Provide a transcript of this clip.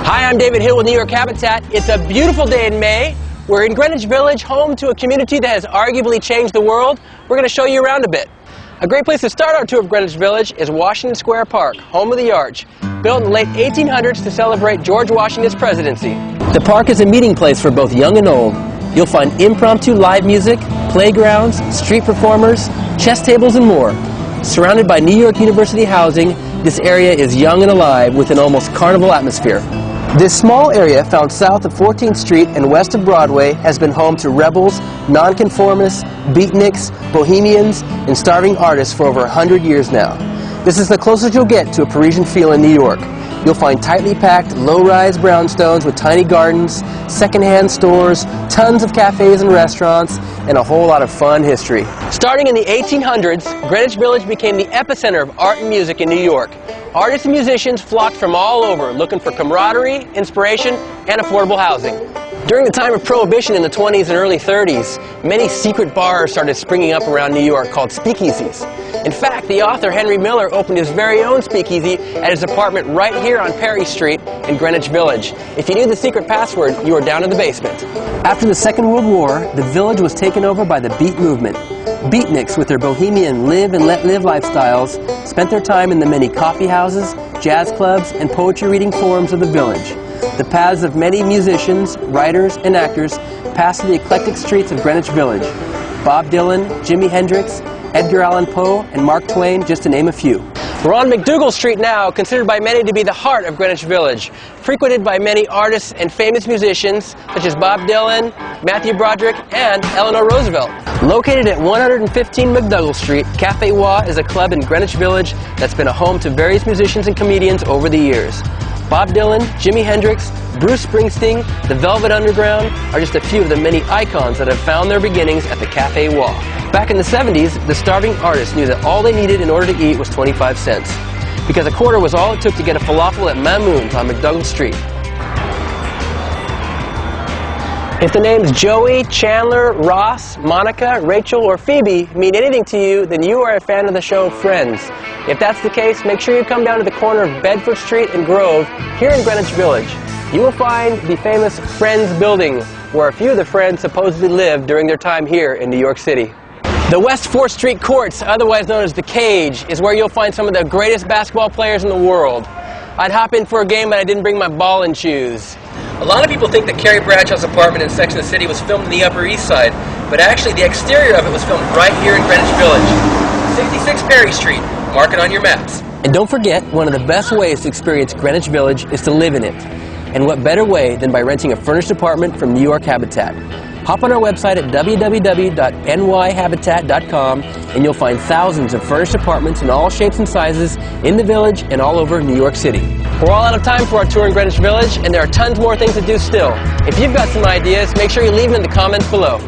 Hi, I'm David Hill with New York Habitat. It's a beautiful day in May. We're in Greenwich Village, home to a community that has arguably changed the world. We're going to show you around a bit. A great place to start our tour of Greenwich Village is Washington Square Park, home of the Arch, built in the late 1800s to celebrate George Washington's presidency. The park is a meeting place for both young and old. You'll find impromptu live music, playgrounds, street performers, chess tables, and more. Surrounded by New York University housing, this area is young and alive with an almost carnival atmosphere. This small area, found south of 14th Street and west of Broadway, has been home to rebels, nonconformists, beatniks, bohemians, and starving artists for over 100 years now. This is the closest you'll get to a Parisian feel in New York. You'll find tightly packed, low-rise brownstones with tiny gardens, secondhand stores, tons of cafes and restaurants, and a whole lot of fun history. Starting in the 1800s, Greenwich Village became the epicenter of art and music in New York. Artists and musicians flocked from all over, looking for camaraderie, inspiration, and affordable housing. During the time of Prohibition in the 20s and early 30s, many secret bars started springing up around New York called speakeasies. In fact, the author Henry Miller opened his very own speakeasy at his apartment right here on Perry Street in Greenwich Village. If you knew the secret password, you were down in the basement. After the Second World War, the village was taken over by the Beat movement. Beatniks, with their bohemian live and let live lifestyles, spent their time in the many coffee houses, jazz clubs, and poetry reading forums of the village. The paths of many musicians, writers, and actors passed through the eclectic streets of Greenwich Village. Bob Dylan, Jimi Hendrix, Edgar Allan Poe, and Mark Twain, just to name a few. We're on McDougal Street now, considered by many to be the heart of Greenwich Village, frequented by many artists and famous musicians such as Bob Dylan, Matthew Broderick, and Eleanor Roosevelt. Located at 115 McDougal Street, Cafe Wah is a club in Greenwich Village that's been a home to various musicians and comedians over the years. Bob Dylan, Jimi Hendrix, Bruce Springsteen, the Velvet Underground are just a few of the many icons that have found their beginnings at the Cafe Wah. Back in the 70s, the starving artists knew that all they needed in order to eat was 25 cents, because a quarter was all it took to get a falafel at Mamoun's on McDougal Street. If the names Joey, Chandler, Ross, Monica, Rachel, or Phoebe mean anything to you, then you are a fan of the show Friends. If that's the case, make sure you come down to the corner of Bedford Street and Grove here in Greenwich Village. You will find the famous Friends building, where a few of the Friends supposedly lived during their time here in New York City. The West 4th Street Courts, otherwise known as the Cage, is where you'll find some of the greatest basketball players in the world. I'd hop in for a game, but I didn't bring my ball and shoes. A lot of people think that Carrie Bradshaw's apartment in Sex and the City was filmed in the Upper East Side, but actually the exterior of it was filmed right here in Greenwich Village. 66 Perry Street. Mark it on your maps. And don't forget, one of the best ways to experience Greenwich Village is to live in it. And what better way than by renting a furnished apartment from New York Habitat? Hop on our website at www.nyhabitat.com and you'll find thousands of furnished apartments in all shapes and sizes in the village and all over New York City. We're all out of time for our tour in Greenwich Village, and there are tons more things to do still. If you've got some ideas, make sure you leave them in the comments below.